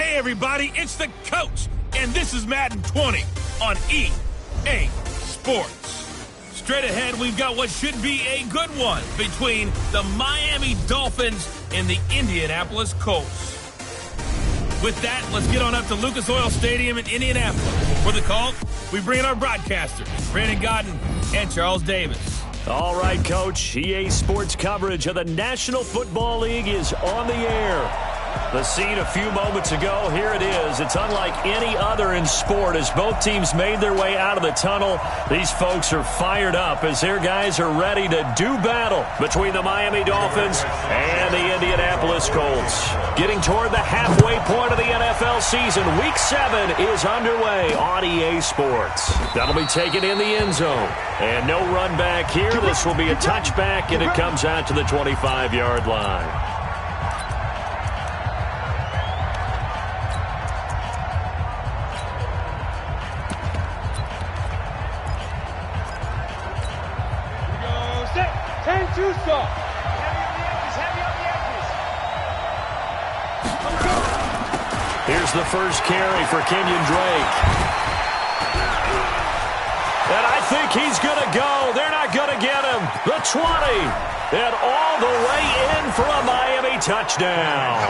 Hey, everybody, it's the coach, and this is Madden 20 on EA Sports. Straight ahead, we've got what should be a good one between the Miami Dolphins and the Indianapolis Colts. With that, let's get on up to Lucas Oil Stadium in Indianapolis. For the call, we bring in our broadcasters, Brandon Godden and Charles Davis. All right, Coach. EA Sports coverage of the National Football League is on the air. The scene a few moments ago, here it is. It's unlike any other in sport as both teams made their way out of the tunnel. These folks are fired up as their guys are ready to do battle between the Miami Dolphins and the Indianapolis Colts. Getting toward the halfway point of the NFL season, Week 7 is underway on EA Sports. That'll be taken in the end zone. And no run back here. This will be a touchback, and it comes out to the 25-yard line. Here's the first carry for Kenyon Drake. And I think he's going to go. They're not going to get him. The 20. And all the way in for a Miami touchdown.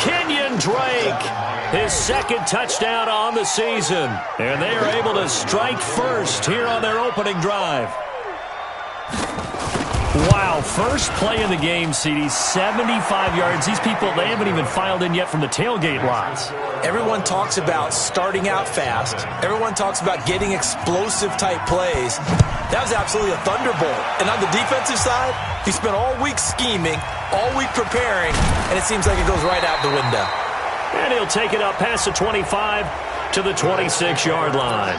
Kenyon Drake, his second touchdown on the season. And they are able to strike first here on their opening drive. Wow, first play of the game, CD, 75 yards. These people, they haven't even filed in yet from the tailgate lots. Everyone talks about starting out fast. Everyone talks about getting explosive-type plays. That was absolutely a thunderbolt. And on the defensive side, he spent all week scheming, all week preparing, and it seems like it goes right out the window. And he'll take it up past the 25 to the 26-yard line.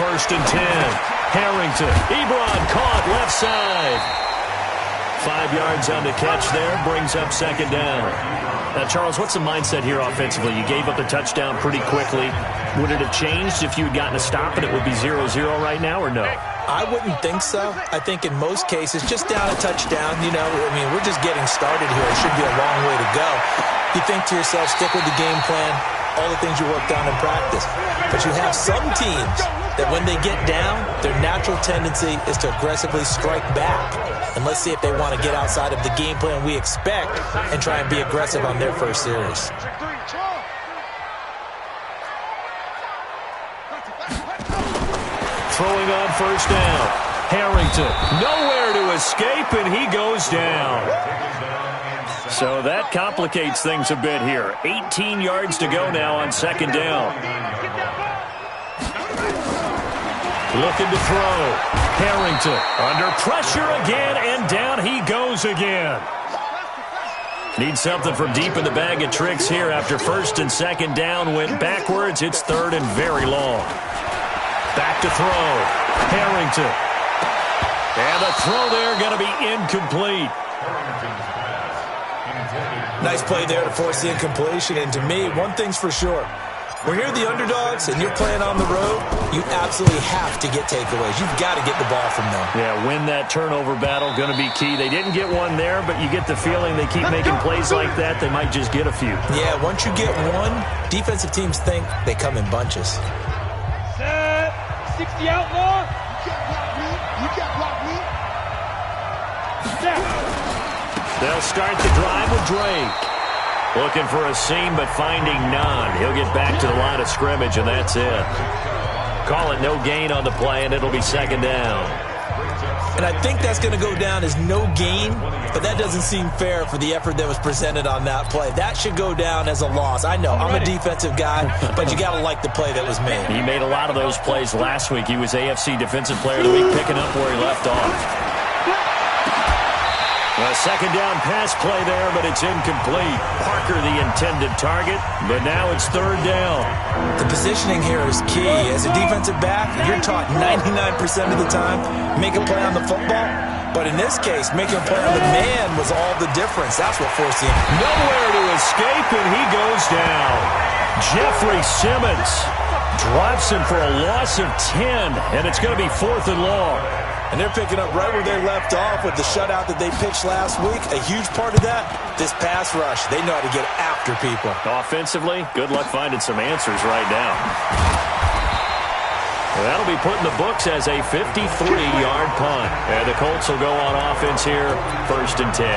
First and 10. Harrington. Ebron caught left side. 5 yards on the catch there. Brings up second down. Now, Charles, what's the mindset here offensively? You gave up the touchdown pretty quickly. Would it have changed if you had gotten a stop and it would be 0-0 right now, or no? I wouldn't think so. I think in most cases, just down a touchdown, we're just getting started here. It should be a long way to go. You think to yourself, stick with the game plan, all the things you worked on in practice. But you have some teams that when they get down, their natural tendency is to aggressively strike back. And let's see if they want to get outside of the game plan we expect and try and be aggressive on their first series. Throwing on first down. Harrington, nowhere to escape, and he goes down. So that complicates things a bit here. 18 yards to go now on second down. Looking to throw. Harrington under pressure again, and down he goes again. Needs something from deep in the bag of tricks here after first and second down went backwards. It's third and very long. Back to throw. Harrington. And the throw there going to be incomplete. Nice play there to force the incompletion. And to me, one thing's for sure. When you're the underdogs and you're playing on the road, you absolutely have to get takeaways. You've got to get the ball from them. Yeah, win that turnover battle, going to be key. They didn't get one there, but you get the feeling they keep making plays like that, they might just get a few. Yeah, once you get one, defensive teams think they come in bunches. Set. 60 outlaw. You got block me. They'll start the drive with Drake. Looking for a seam, but finding none. He'll get back to the line of scrimmage, and that's it. Call it no gain on the play, and it'll be second down. And I think that's going to go down as no gain, but that doesn't seem fair for the effort that was presented on that play. That should go down as a loss. I know, I'm a defensive guy, but you got to like the play that was made. He made a lot of those plays last week. He was AFC Defensive Player of the Week, picking up where he left off. A second down pass play there, but it's incomplete. Parker the intended target, but now it's third down. The positioning here is key. As a defensive back, you're taught 99% of the time, make a play on the football. But in this case, making a play on the man was all the difference. That's what forced him. Nowhere to escape, and he goes down. Jeffrey Simmons drops him for a loss of 10, and it's going to be 4th and long. And they're picking up right where they left off with the shutout that they pitched last week. A huge part of that, this pass rush. They know how to get after people. Offensively, good luck finding some answers right now. Well, that'll be put in the books as a 53-yard punt. And the Colts will go on offense here, 1st and 10.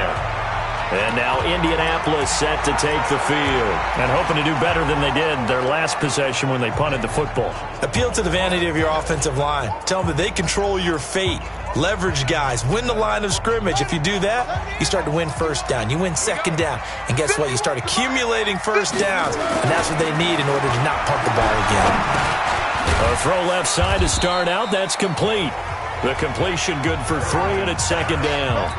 And now Indianapolis set to take the field and hoping to do better than they did their last possession when they punted the football. Appeal to the vanity of your offensive line. Tell them that they control your fate. Leverage guys. Win the line of scrimmage. If you do that, you start to win first down. You win second down. And guess what? You start accumulating first downs. And that's what they need in order to not punt the ball again. A throw left side to start out. That's complete. The completion good for 3, and it's second down.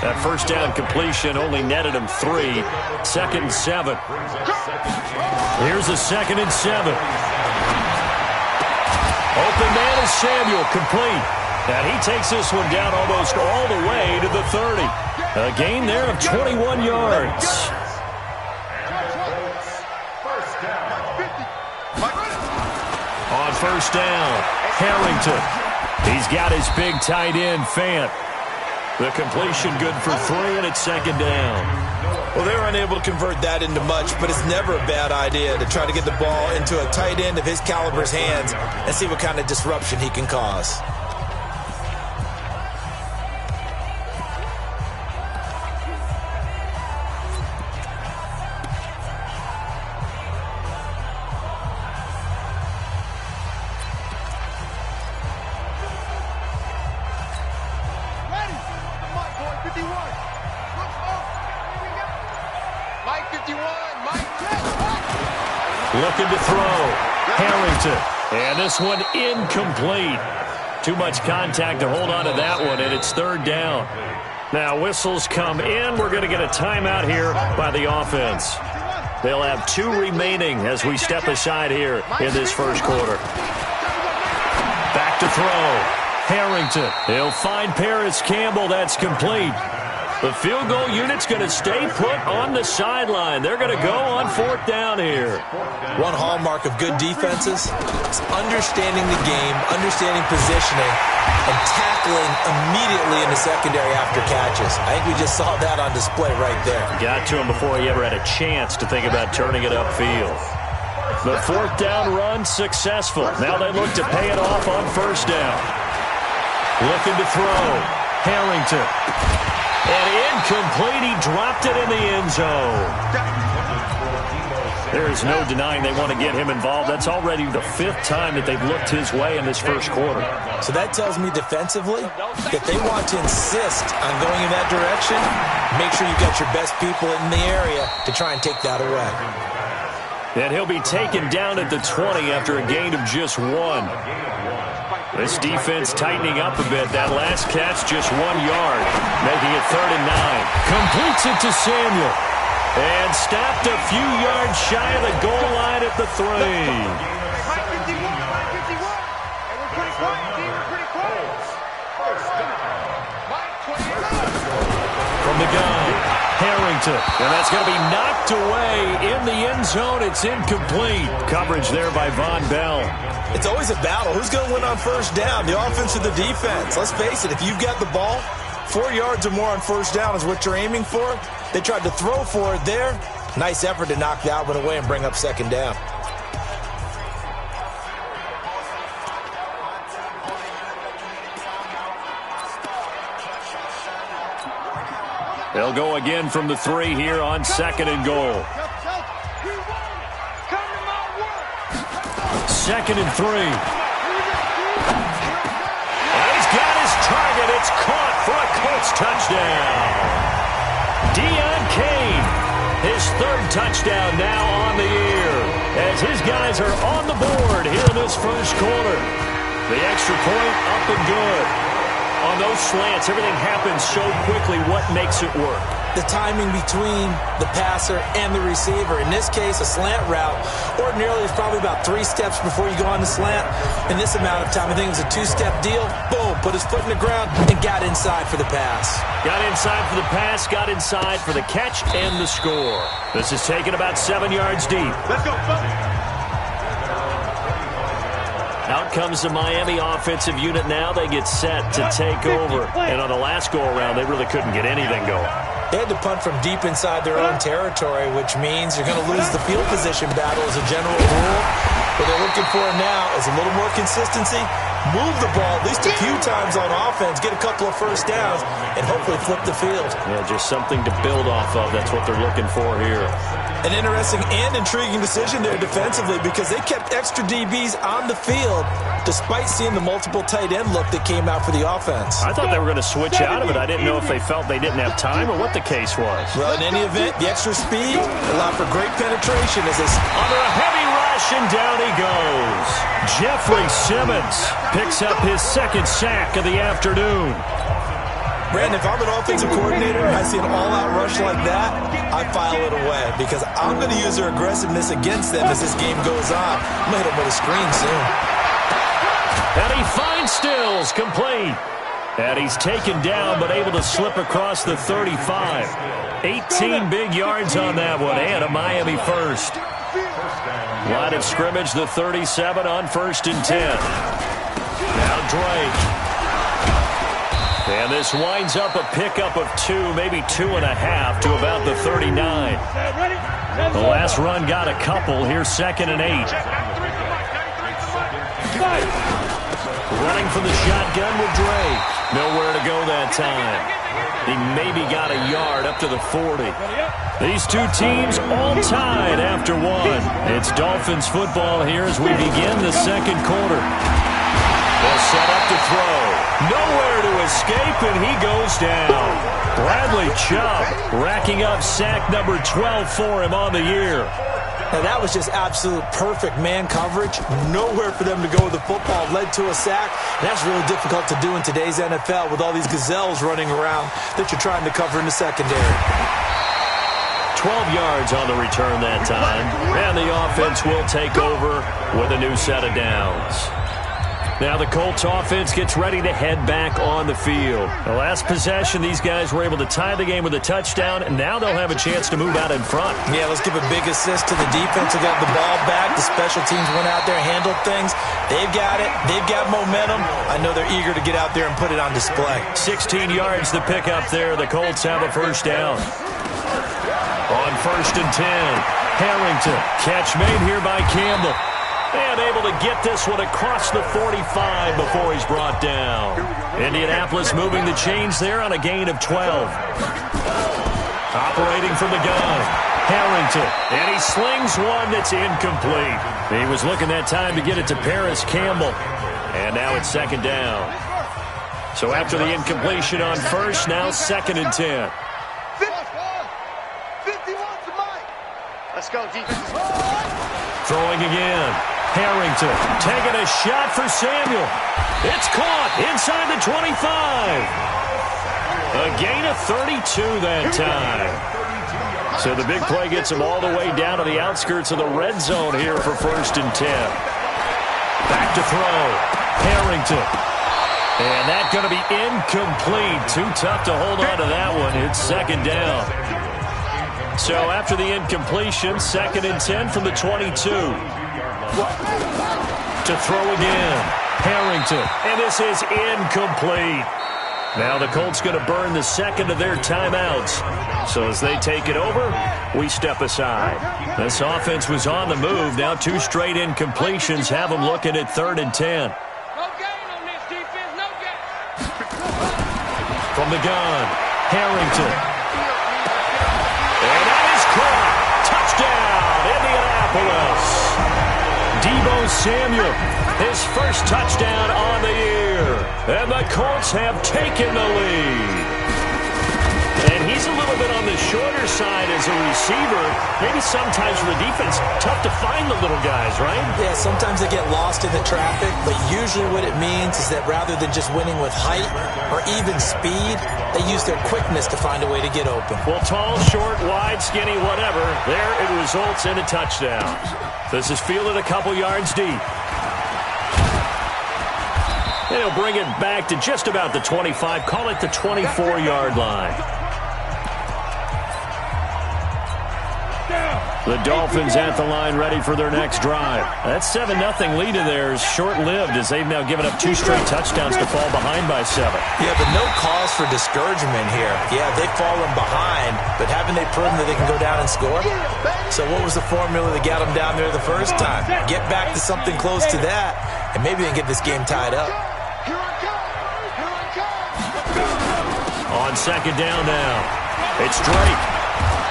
That first down completion only netted him 3. 2nd and 7. Here's a 2nd and 7. Open man is Samuel, complete. And he takes this one down almost all the way to the 30. A gain there of 21 yards. On first down, Harrington. He's got his big tight end, Fant. The completion good for 3, and it's second down. Well, they were unable to convert that into much, but it's never a bad idea to try to get the ball into a tight end of his caliber's hands and see what kind of disruption he can cause. Looking to throw. Harrington. And this one incomplete. Too much contact to hold on to that one, and it's third down. Now whistles come in. We're going to get a timeout here by the offense. They'll have 2 remaining as we step aside here in this first quarter. Back to throw. Harrington. He'll find Paris Campbell. That's complete. The field goal unit's going to stay put on the sideline. They're going to go on 4th down here. One hallmark of good defenses is understanding the game, understanding positioning, and tackling immediately in the secondary after catches. I think we just saw that on display right there. Got to him before he ever had a chance to think about turning it upfield. The 4th down run successful. Now they look to pay it off on first down. Looking to throw. Harrington. And incomplete. He dropped it in the end zone. There is no denying they want to get him involved. That's already the 5th time that they've looked his way in this first quarter. So that tells me defensively that they want to insist on going in that direction. Make sure you've got your best people in the area to try and take that away. And he'll be taken down at the 20 after a gain of just 1. This defense tightening up a bit. That last catch just 1 yard, making it 3rd and 9. Completes it to Samuel. And stopped a few yards shy of the goal line at the 3. From the gun, Harrington. And that's going to be knocked away in the end zone. It's incomplete. Coverage there by Von Bell. It's always a battle. Who's going to win on first down, the offense or the defense? Let's face it, if you've got the ball, 4 yards or more on first down is what you're aiming for. They tried to throw for it there. Nice effort to knock that one away and bring up second down. They'll go again from the 3 here on 2nd and goal. 2nd and 3. And he's got his target. It's caught for a Colts touchdown. Deion Kane, his 3rd touchdown now on the year, as his guys are on the board here in this first quarter. The extra point up and good. On those slants, everything happens so quickly. What makes it work? The timing between the passer and the receiver. In this case, a slant route ordinarily is probably about 3 steps before you go on the slant. In this amount of time, I think it was a 2-step deal. Boom, put his foot in the ground and got inside for the pass. Got inside for the pass, got inside for the catch and the score. This is taken about 7 yards deep. Let's go, folks. Out comes the Miami offensive unit now. They get set to take over. And on the last go-around, they really couldn't get anything going. They had to punt from deep inside their own territory, which means you're going to lose the field position battle as a general rule. What they're looking for now is a little more consistency, move the ball at least a few times on offense, get a couple of first downs, and hopefully flip the field. Yeah, just something to build off of. That's what they're looking for here. An interesting and intriguing decision there defensively because they kept extra DBs on the field despite seeing the multiple tight end look that came out for the offense. I thought they were going to switch out of it. I didn't know if they felt they didn't have time or what the case was. Well, in any event, the extra speed allowed for great penetration as they under a heavy rush, and down he goes. Jeffrey Simmons picks up his second sack of the afternoon. Brandon, if I'm an offensive coordinator and I see an all-out rush like that, I file it away because I'm going to use their aggressiveness against them as this game goes on. I'm going to hit them with a screen soon. And he finds Stills, complete. And he's taken down but able to slip across the 35. 18 big yards on that one and a Miami first. Line of scrimmage, the 37 on 1st and 10. Now Drake. And this winds up a pickup of 2, maybe 2.5 to about the 39. The last run got a couple. Here's 2nd and 8. Running from the shotgun with Drake. Nowhere to go that time. He maybe got a yard up to the 40. These two teams all tied after 1. It's Dolphins football here as we begin the second quarter. They'll set up to throw. Nowhere to escape, and he goes down. Bradley Chubb racking up sack number 12 for him on the year. Now, that was just absolute perfect man coverage. Nowhere for them to go with the football. Led to a sack. And that's really difficult to do in today's NFL with all these gazelles running around that you're trying to cover in the secondary. 12 yards on the return that time. And the offense will take over with a new set of downs. Now the Colts offense gets ready to head back on the field. The last possession, these guys were able to tie the game with a touchdown, and now they'll have a chance to move out in front. Yeah, let's give a big assist to the defense who got the ball back. The special teams went out there and handled things. They've got it. They've got momentum. I know they're eager to get out there and put it on display. 16 yards to pick up there. The Colts have a first down. On 1st and 10, Harrington. Catch made here by Campbell. And able to get this one across the 45 before he's brought down. Indianapolis moving the chains there on a gain of 12. Operating from the gun, Harrington. And he slings one that's incomplete. He was looking that time to get it to Paris Campbell. And now it's 2nd down. So after the incompletion on 1st, now 2nd and 10. 51 to Mike. Let's go, defense. Throwing again. Harrington taking a shot for Samuel. It's caught inside the 25. A gain of 32 that time. So the big play gets him all the way down to the outskirts of the red zone here for 1st and 10. Back to throw. Harrington. And that's going to be incomplete. Too tough to hold on to that one. It's 2nd down. So after the incompletion, 2nd and 10 from the 22. To throw again. Harrington. And this is incomplete. Now the Colts going to burn the 2nd of their timeouts. So as they take it over, we step aside. This offense was on the move. Now 2 straight incompletions have them looking at 3rd and 10. No gain on this defense, no gain. From the gun, Harrington. And that is caught. Touchdown, Indianapolis. Deebo Samuel, his first touchdown on the year. And the Colts have taken the lead. And he's a little bit on the shorter side as a receiver. Maybe sometimes for the defense, tough to find the little guys, right? Yeah, sometimes they get lost in the traffic, but usually what it means is that rather than just winning with height or even speed, they use their quickness to find a way to get open. Well, tall, short, wide, skinny, whatever, there it results in a touchdown. This is fielded a couple yards deep. And he'll bring it back to just about the 25, call it the 24-yard line. The Dolphins at the line ready for their next drive. That 7-0 lead of theirs short-lived as they've now given up 2 straight touchdowns to fall behind by 7. Yeah, but no cause for discouragement here. Yeah, they've fallen behind, but haven't they proven that they can go down and score? So what was the formula that got them down there the first time? Get back to something close to that, and maybe they can get this game tied up. On second down now, it's Drake.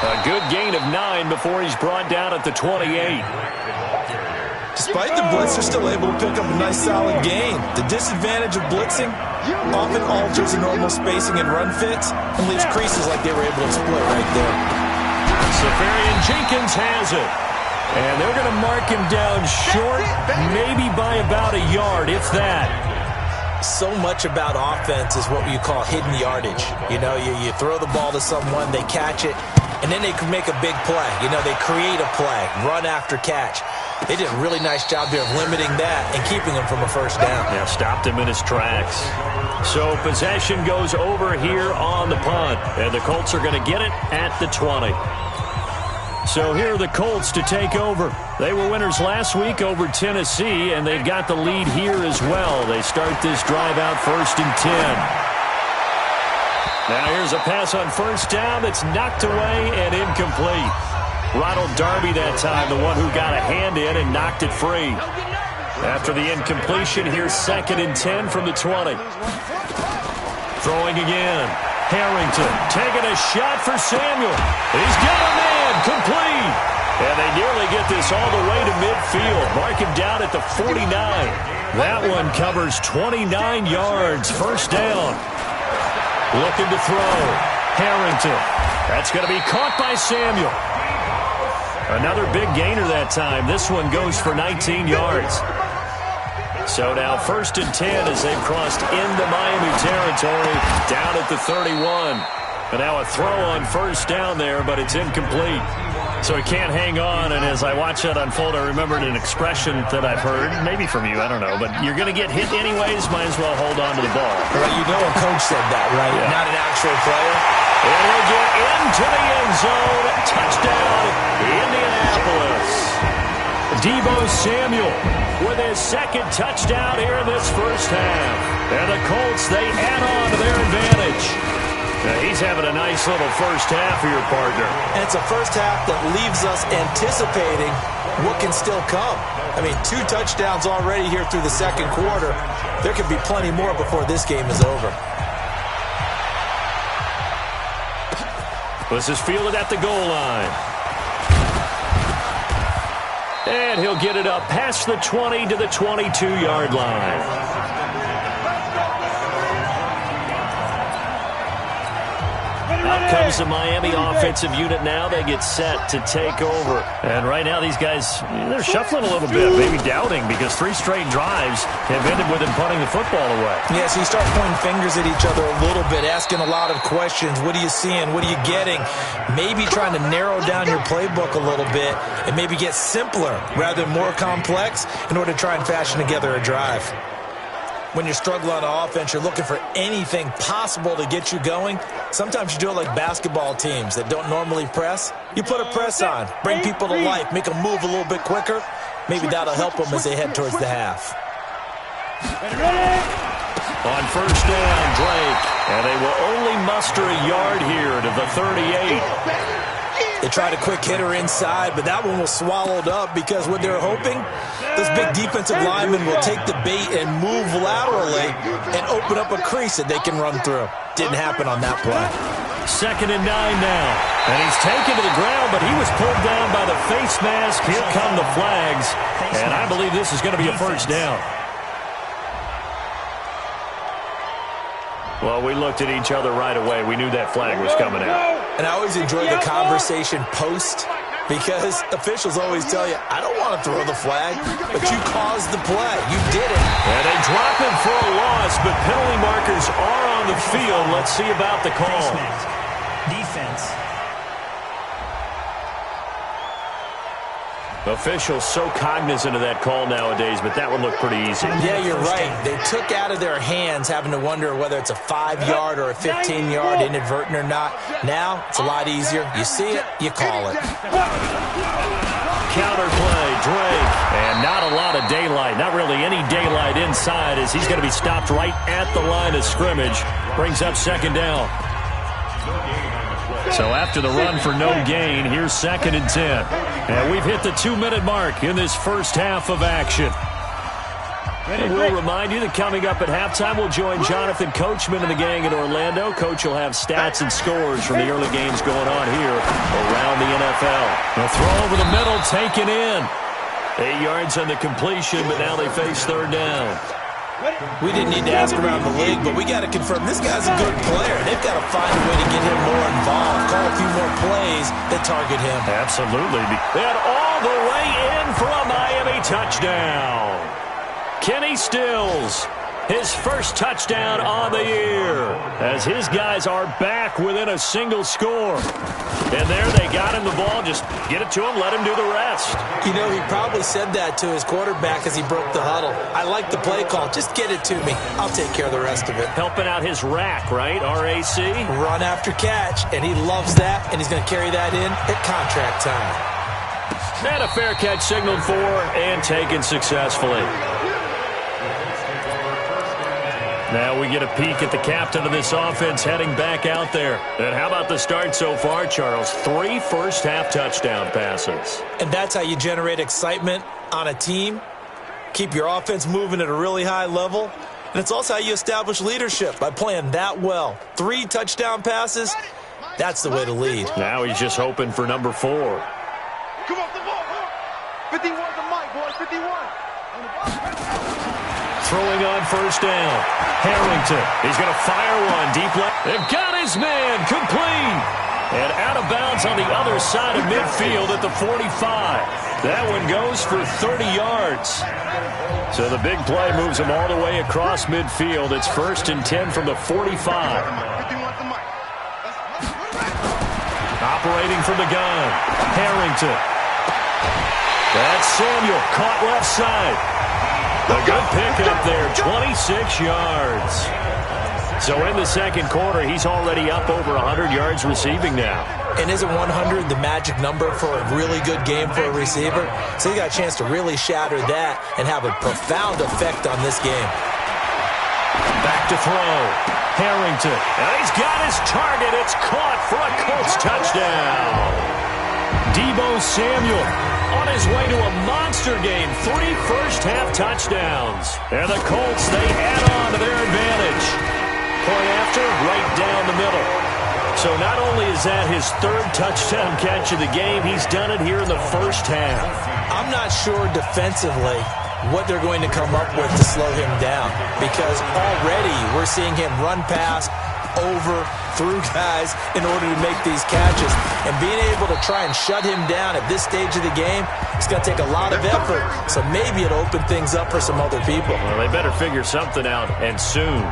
A good gain of 9 before he's brought down at the 28. Despite the blitz, they're still able to pick up a nice solid gain. The disadvantage of blitzing often alters the normal spacing and run fits and leaves creases like they were able to exploit right there. Safarian Jenkins has it. And they're going to mark him down short, maybe by about a yard, if that. So much about offense is what you call hidden yardage. You know, you throw the ball to someone, they catch it, and then they can make a big play. You know, they create a play, run after catch. They did a really nice job there of limiting that and keeping him from a first down. Yeah, stopped him in his tracks. So possession goes over here on the punt, and the Colts are going to get it at the 20. So here are the Colts to take over. They were winners last week over Tennessee, and they've got the lead here as well. They start this drive out 1st and 10. Now here's a pass on first down that's knocked away and incomplete. Ronald Darby that time, the one who got a hand in and knocked it free. After the incompletion, here's 2nd and 10 from the 20. Throwing again. Harrington taking a shot for Samuel. He's got a man, complete. And they nearly get this all the way to midfield. Mark him down at the 49. That one covers 29 yards. First down. Looking to throw. Harrington. That's going to be caught by Samuel. Another big gainer that time. This one goes for 19 yards. So now 1st and 10 as they've crossed into Miami territory, down at the 31. And now a throw on first down there, but it's incomplete. So he can't hang on, and as I watch that unfold, I remembered an expression that I've heard, maybe from you, I don't know, but you're going to get hit anyways, might as well hold on to the ball. Right, you know a coach said that, right? Yeah. Not an actual player. And he'll get into the end zone. Touchdown, Indianapolis. Deebo Samuel with his 2nd touchdown here in this first half. And the Colts, they add on to their advantage. Now he's having a nice little first half for your partner. And it's a first half that leaves us anticipating what can still come. I mean, 2 touchdowns already here through the 2nd quarter. There could be plenty more before this game is over. This is fielded at the goal line. And he'll get it up past the 20 to the 22-yard line. Out comes the Miami offensive unit now. They get set to take over. And right now these guys, they're shuffling a little bit, maybe doubting, because 3 straight drives have ended with them punting the football away. Yeah, so you start pointing fingers at each other a little bit, asking a lot of questions. What are you seeing? What are you getting? Maybe trying to narrow down your playbook a little bit and maybe get simpler rather than more complex in order to try and fashion together a drive. When you're struggling on offense, you're looking for anything possible to get you going. Sometimes you do it like basketball teams that don't normally press. You put a press on, bring people to life, make them move a little bit quicker. Maybe that'll help them as they head towards the half. On first down, Drake. And they will only muster a yard here to the 38. They tried a quick hitter inside, but that one was swallowed up because what they're hoping, those big defensive linemen will take the bait and move laterally and open up a crease that they can run through. Didn't happen on that play. 2nd and 9 now. And he's taken to the ground, but he was pulled down by the face mask. Here come the flags. And I believe this is going to be a first down. Well, we looked at each other right away. We knew that flag was coming out. And I always enjoy the conversation post, because officials always tell you, I don't want to throw the flag, but you caused the play. You did it. And they drop him for a loss, but penalty markers are on the field. Let's see about the call. Defense. Officials so cognizant of that call nowadays, but that one looked pretty easy. Yeah, you're right. They took out of their hands having to wonder whether it's a 5-yard or a 15-yard, inadvertent or not. Now, it's a lot easier. You see it, you call it. Counterplay, Drake. And not a lot of daylight. Not really any daylight inside, as he's going to be stopped right at the line of scrimmage. Brings up second down. So after the run for no gain, here's 2nd and 10. And we've hit the 2-minute mark in this first half of action. And we'll remind you that coming up at halftime, we'll join Jonathan Coachman and the gang in Orlando. Coach will have stats and scores from the early games going on here around the NFL. The throw over the middle, taken in. 8 yards on the completion, but now they face 3rd down. We didn't need to ask around the league, but we got to confirm this guy's a good player. They've got to find a way to get him more involved, call a few more plays that target him. Absolutely. And all the way in for a Miami touchdown. Kenny Stills, his first touchdown on the year, as his guys are back within a single score. And there they got him the ball. Just get it to him, let him do the rest. You know, he probably said that to his quarterback as he broke the huddle. I like the play call. Just get it to me. I'll take care of the rest of it. Helping out his rack, right? RAC? Run after catch, and he loves that, and he's going to carry that in at contract time. And a fair catch signaled for and taken successfully. Now we get a peek at the captain of this offense heading back out there. And how about the start so far, Charles? 3 first-half touchdown passes. And that's how you generate excitement on a team. Keep your offense moving at a really high level. And it's also how you establish leadership, by playing that well. 3 touchdown passes, that's the way to lead. Now he's just hoping for number 4. Come off the ball. 51 the mic, boys. 51. Throwing on first down. Harrington. He's going to fire one deep left. They've got his man complete. And out of bounds on the other side of midfield at the 45. That one goes for 30 yards. So the big play moves him all the way across midfield. It's 1st and 10 from the 45. Operating from the gun. Harrington. That's Samuel. Caught left side. A good pickup there, 26 yards. So in the second quarter, he's already up over 100 yards receiving now. And isn't 100 the magic number for a really good game for a receiver? So he got a chance to really shatter that and have a profound effect on this game. Back to throw. Harrington. And he's got his target. It's caught for a Colts touchdown. Deebo Samuel on his way to a monster game. 3 first-half touchdowns. And the Colts, they add on to their advantage. Point after, right down the middle. So not only is that his 3rd touchdown catch of the game, he's done it here in the first half. I'm not sure defensively what they're going to come up with to slow him down, because already we're seeing him run past, over, through guys in order to make these catches. And being able to try and shut him down at this stage of the game, it's going to take a lot of effort. So maybe it'll open things up for some other people. Well, they better figure something out, and soon.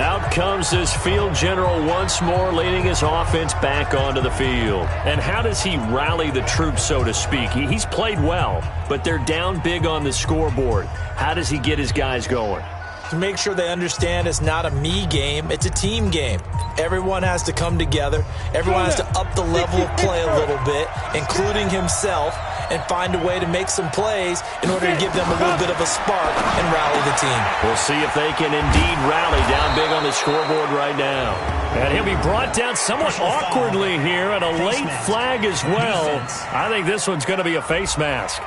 Out comes this field general once more, leading his offense back onto the field. And how does he rally the troops, so to speak? He's played well, but they're down big on the scoreboard. How does he get his guys going? To make sure they understand it's not a me game, it's a team game. Everyone has to come together. Everyone has to up the level of play a little bit, including himself, and find a way to make some plays in order to give them a little bit of a spark and rally the team. We'll see if they can indeed rally down big on the scoreboard right now. And he'll be brought down somewhat awkwardly here, and a late flag as well. I think this one's going to be a face mask.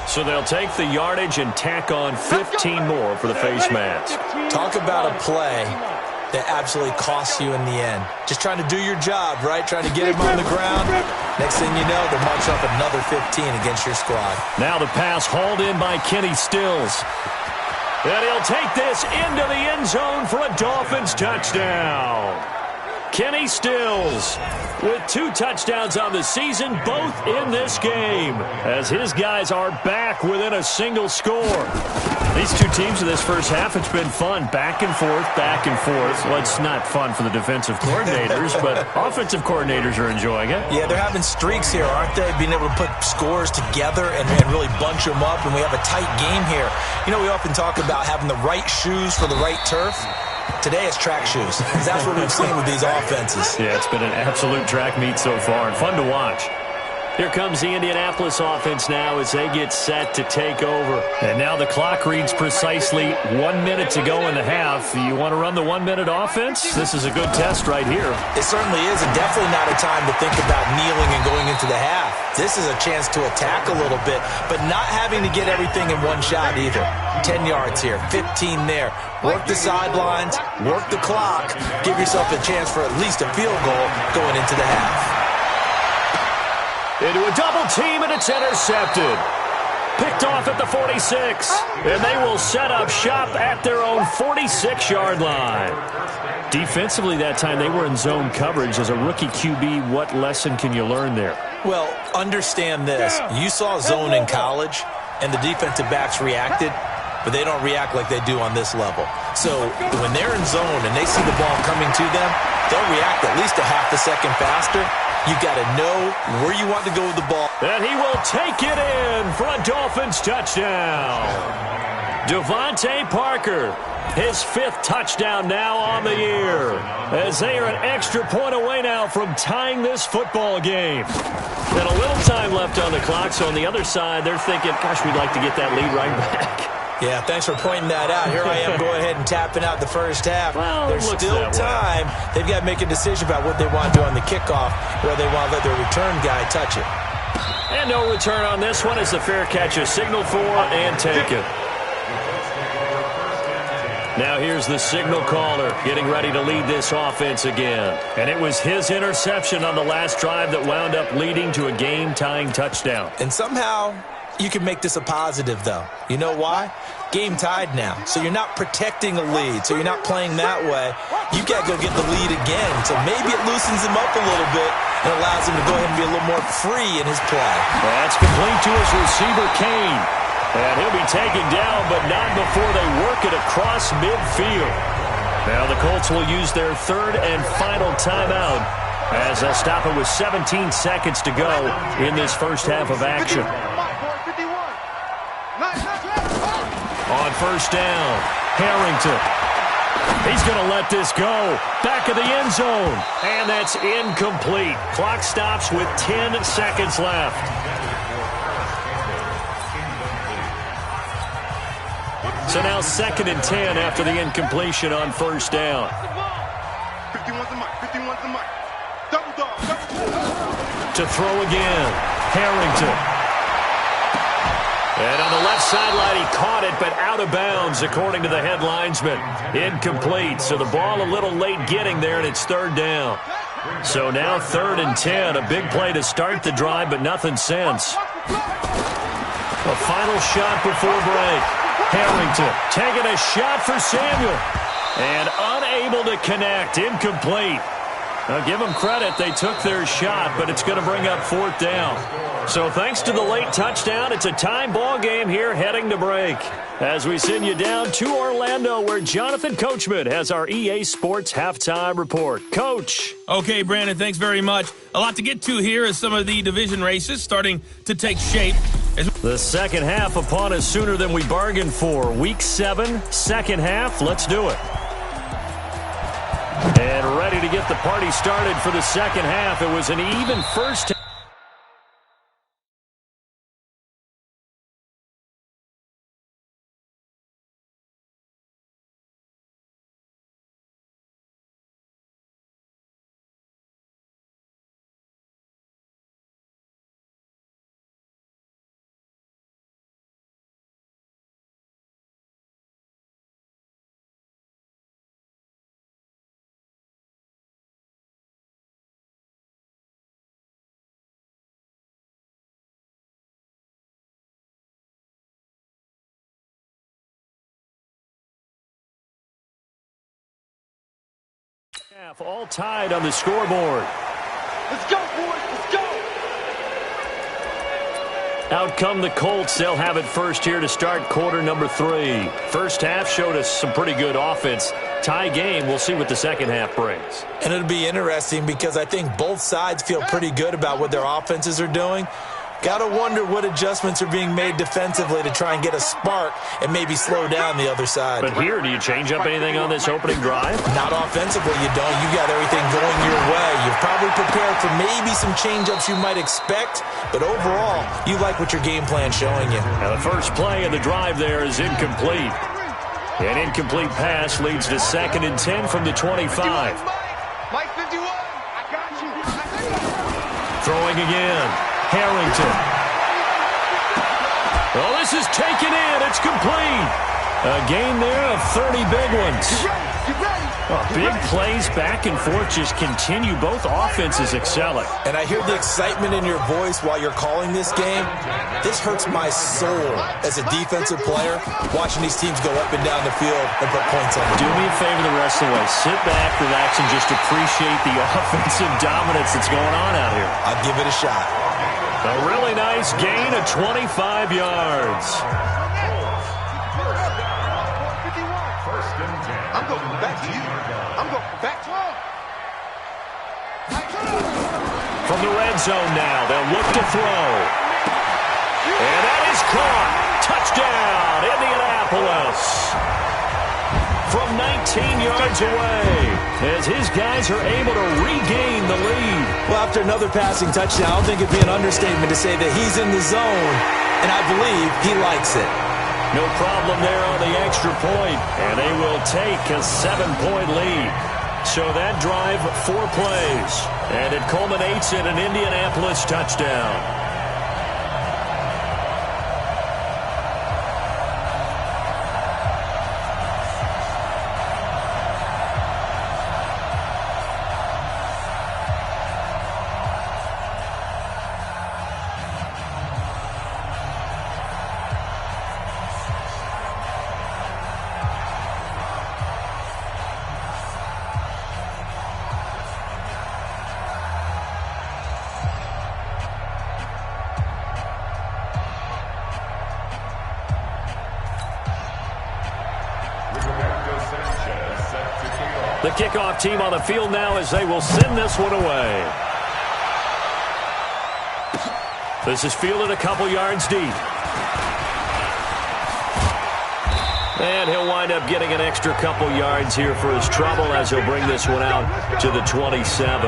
So they'll take the yardage and tack on 15 more for the face mask. Talk about a play that absolutely costs you in the end. Just trying to do your job, right? Trying to get him on the ground. Next thing you know, they'll march up another 15 against your squad. Now the pass hauled in by Kenny Stills. And he'll take this into the end zone for a Dolphins touchdown. Kenny Stills with 2 touchdowns on the season, both in this game, as his guys are back within a single score. These two teams in this first half, it's been fun. Back and forth, back and forth. Well, it's not fun for the defensive coordinators, but offensive coordinators are enjoying it. Yeah, they're having streaks here, aren't they? Being able to put scores together and really bunch them up, and we have a tight game here. You know, we often talk about having the right shoes for the right turf. Today it's track shoes. That's what we've seen with these offenses. Yeah, it's been an absolute track meet so far and fun to watch. Here comes the Indianapolis offense now as they get set to take over. And now the clock reads precisely 1 minute to go in the half. You want to run the 1 minute offense? This is a good test right here. It certainly is, and definitely not a time to think about kneeling and going into the half. This is a chance to attack a little bit, but not having to get everything in one shot either. 10 yards here, 15 there. Work the sidelines, work the clock. Give yourself a chance for at least a field goal going into the half. Into a double team, and it's intercepted. Picked off at the 46. And they will set up shop at their own 46-yard line. Defensively that time, they were in zone coverage. As a rookie QB, what lesson can you learn there? Well, understand this. You saw zone in college, and the defensive backs reacted, but they don't react like they do on this level. So when they're in zone and they see the ball coming to them, they'll react at least a half a second faster. You've got to know where you want to go with the ball. And he will take it in for a Dolphins touchdown. Devontae Parker, his 5th touchdown now on the year, as they are an extra point away now from tying this football game. And a little time left on the clock, so on the other side, they're thinking, gosh, we'd like to get that lead right back. Yeah, thanks for pointing that out. Here I am going ahead and tapping out the first half. Well, there's still time. They've got to make a decision about what they want to do on the kickoff, or they want to let their return guy touch it. And no return on this one as the fair catch is signaled for and taken. Now here's the signal caller getting ready to lead this offense again. And it was his interception on the last drive that wound up leading to a game-tying touchdown. And somehow you can make this a positive, though. You know why? Game tied now. So you're not protecting a lead. So you're not playing that way. You've got to go get the lead again. So maybe it loosens him up a little bit and allows him to go ahead and be a little more free in his play. That's complete to his receiver, Kane. And he'll be taken down, but not before they work it across midfield. Now the Colts will use their 3rd and final timeout as they'll stop it with 17 seconds to go in this first half of action. On first down, Harrington. He's going to let this go. Back of the end zone. And that's incomplete. Clock stops with 10 seconds left. So now 2nd and 10 after the incompletion on first down. 51's the mic. 51's the mic. Double dog. To throw again, Harrington. And on the left sideline, he caught it, but out of bounds, according to the head linesman. Incomplete, so the ball a little late getting there, and it's 3rd down. So now 3rd and 10, a big play to start the drive, but nothing since. A final shot before break. Harrington taking a shot for Samuel. And unable to connect, incomplete. Now, give them credit. They took their shot, but it's going to bring up 4th down. So thanks to the late touchdown, it's a time ball game here heading to break. As we send you down to Orlando, where Jonathan Coachman has our EA Sports Halftime Report. Coach. Okay, Brandon, thanks very much. A lot to get to here as some of the division races starting to take shape. The second half upon us sooner than we bargained for. Week 7, second half. Let's do it. And ready to get the party started for the second half. It was an even first half. All tied on the scoreboard. Let's go, boys. Let's go. Out come the Colts. They'll have it first here to start quarter number 3. First half showed us some pretty good offense. Tie game. We'll see what the second half brings. And it'll be interesting because I think both sides feel pretty good about what their offenses are doing. Got to wonder what adjustments are being made defensively to try and get a spark and maybe slow down the other side. But here, do you change up anything on this opening drive? Not offensively, you don't. You got everything going your way. You're probably prepared for maybe some change-ups you might expect, but overall, you like what your game plan's showing you. Now, the first play of the drive there is incomplete. An incomplete pass leads to 2nd and 10 from the 25. Mike 51. I got you. Throwing again. Harrington. Oh, this is taken in. It's complete. A gain there of 30 big ones. Get ready. Oh, big plays back and forth just continue. Both offenses excelling. And I hear the excitement in your voice while you're calling this game. This hurts my soul as a defensive player, watching these teams go up and down the field and put points on the Do board. me a favor the rest of the way. Sit back, relax, and just appreciate the offensive dominance that's going on out here. I'll give it a shot. A really nice gain of 25 yards. I'm going back to you. I'm going back to you. From the red zone now, they'll look to throw. And that is caught. Touchdown, Indianapolis. From 19 yards away, as his guys are able to regain the lead. Well, after another passing touchdown, I don't think it'd be an understatement to say that he's in the zone, and I believe he likes it. No problem there on the extra point, and they will take a 7-point lead. So that drive, 4 plays, and it culminates in an Indianapolis touchdown. The kickoff team on the field now as they will send this one away. This is fielded a couple yards deep. And he'll wind up getting an extra couple yards here for his trouble as he'll bring this one out to the 27.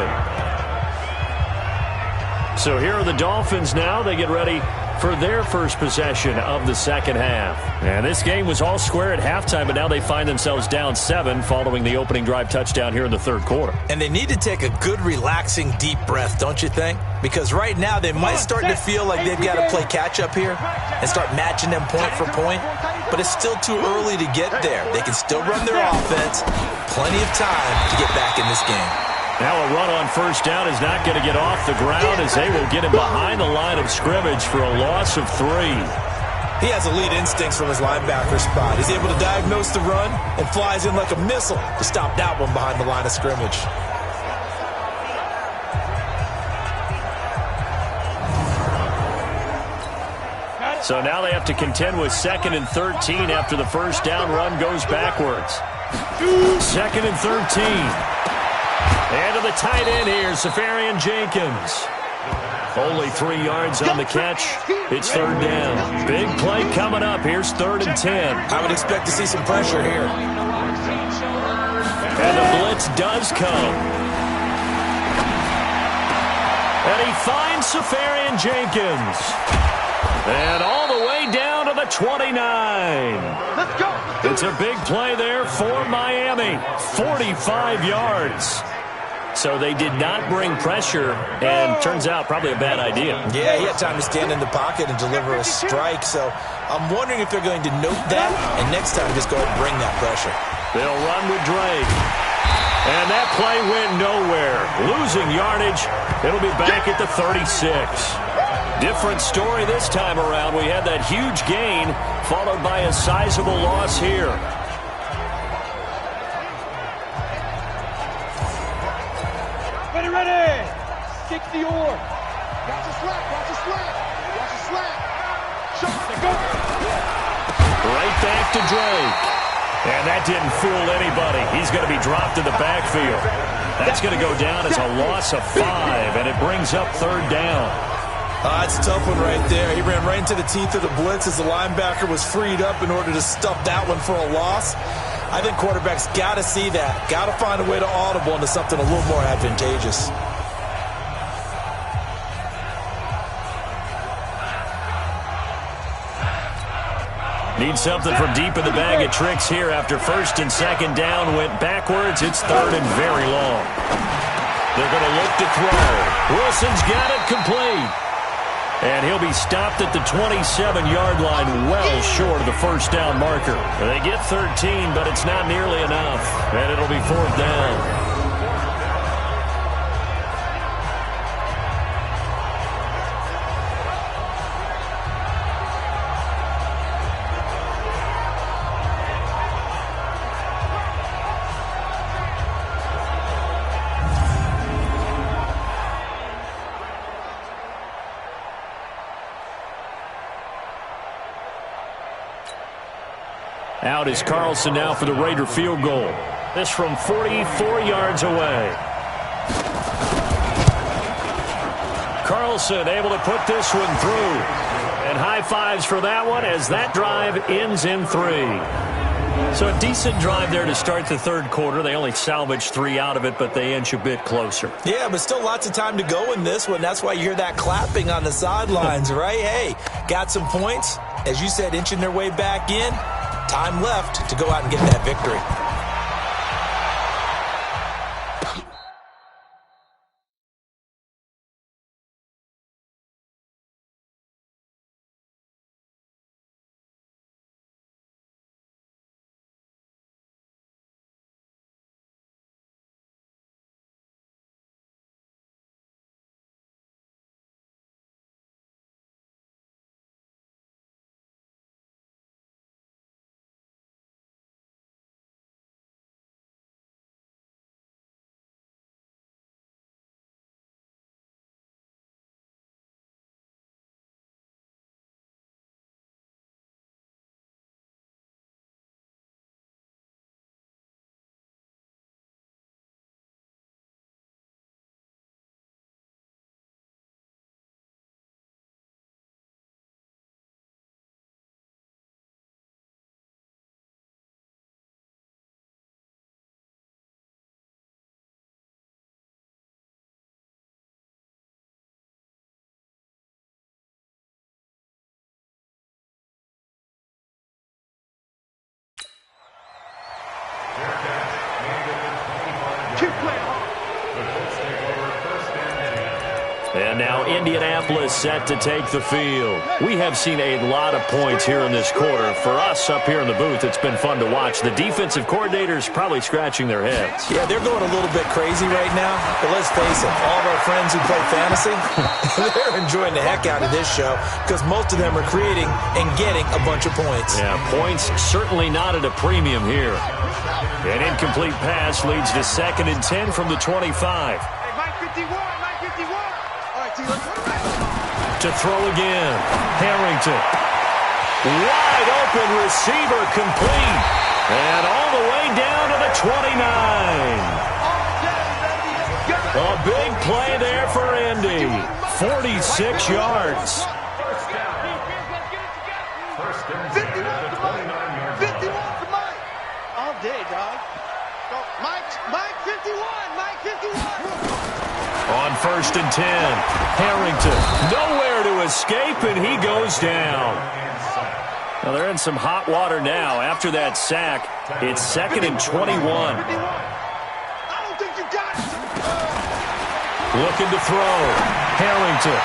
So here are the Dolphins now. They get ready for their first possession of the second half. And this game was all square at halftime, but now they find themselves down 7 following the opening drive touchdown here in the third quarter. And they need to take a good, relaxing, deep breath, don't you think? Because right now they might start to feel like they've got to play catch-up here and start matching them point for point. But it's still too early to get there. They can still run their offense. Plenty of time to get back in this game. Now a run on first down is not going to get off the ground as they will get him behind the line of scrimmage for a loss of 3. He has elite instincts from his linebacker spot. He's able to diagnose the run and flies in like a missile to stop that one behind the line of scrimmage. So now they have to contend with 2nd and 13 after the first down run goes backwards. 2nd and 13. And to the tight end here, Safarian Jenkins. Only 3 yards on the catch. It's third down. Big play coming up. Here's 3rd and 10. I would expect to see some pressure here. And the blitz does come. And he finds Safarian Jenkins. And all the way down to the 29. Let's go. It's a big play there for Miami. 45 yards. So they did not bring pressure, and turns out probably a bad idea. Yeah, he had time to stand in the pocket and deliver a strike, so I'm wondering if they're going to note that, and next time just go ahead and bring that pressure. They'll run with Drake. And that play went nowhere. Losing yardage. It'll be back at the 36. Different story this time around. We had that huge gain, followed by a sizable loss here. Get ready. 60 or. Watch a slack. Watch a slack. Watch a slack. Shot. Go. Right back to Drake. And that didn't fool anybody. He's going to be dropped in the backfield. That's going to go down as a loss of 5, and it brings up 3rd down. It's a tough one right there. He ran right into the teeth of the blitz as the linebacker was freed up in order to stuff that one for a loss. I think quarterbacks got to see that. Got to find a way to audible into something a little more advantageous. Need something from deep in the bag of tricks here after 1st and 2nd down went backwards. It's 3rd and very long. They're going to look to throw. Wilson's got it complete. And he'll be stopped at the 27-yard line, well short of the 1st down marker. They get 13, but it's not nearly enough. And it'll be 4th down. Out is Carlson now for the Raider field goal. This from 44 yards away. Carlson able to put this one through. And high fives for that one as that drive ends in 3. So a decent drive there to start the 3rd quarter. They only salvaged 3 out of it, but they inch a bit closer. Yeah, but still lots of time to go in this one. That's why you hear that clapping on the sidelines, right? Hey, got some points. As you said, inching their way back in. Time left to go out and get that victory. And now Indianapolis set to take the field. We have seen a lot of points here in this quarter. For us up here in the booth, it's been fun to watch. The defensive coordinators probably scratching their heads. Yeah, they're going a little bit crazy right now. But let's face it, all of our friends who play fantasy, they're enjoying the heck out of this show because most of them are creating and getting a bunch of points. Yeah, points certainly not at a premium here. An incomplete pass leads to 2nd and 10 from the 25. Hey, Mike 51, Mike 51. All right, T, let's go. To throw again. Harrington. Wide open receiver complete. And all the way down to the 29. A big play there for Indy. 46 yards. 51 to Mike. 51 to Mike. All day, dog. Go, Mike 51. Mike 51. On 1st and 10, Harrington nowhere to escape, and he goes down. Well, they're in some hot water now. After that sack, it's 2nd and 21. I don't think you got it. Looking to throw. Harrington.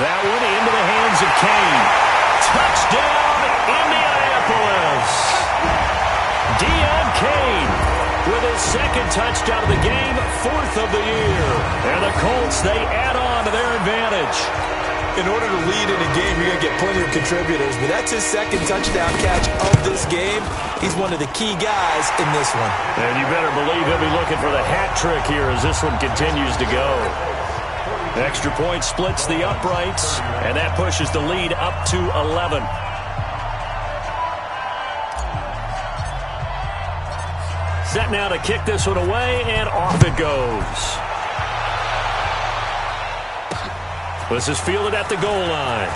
That one into the hands of Kane. Touchdown, Indianapolis. Deion Kane with his 2nd touchdown of the game, 4th of the year. And the Colts, they add on to their advantage. In order to lead in a game, you're going to get plenty of contributors. But that's his second touchdown catch of this game. He's one of the key guys in this one. And you better believe he'll be looking for the hat trick here as this one continues to go. Extra point splits the uprights, and that pushes the lead up to 11. Set now to kick this one away, and off it goes. This is fielded at the goal line.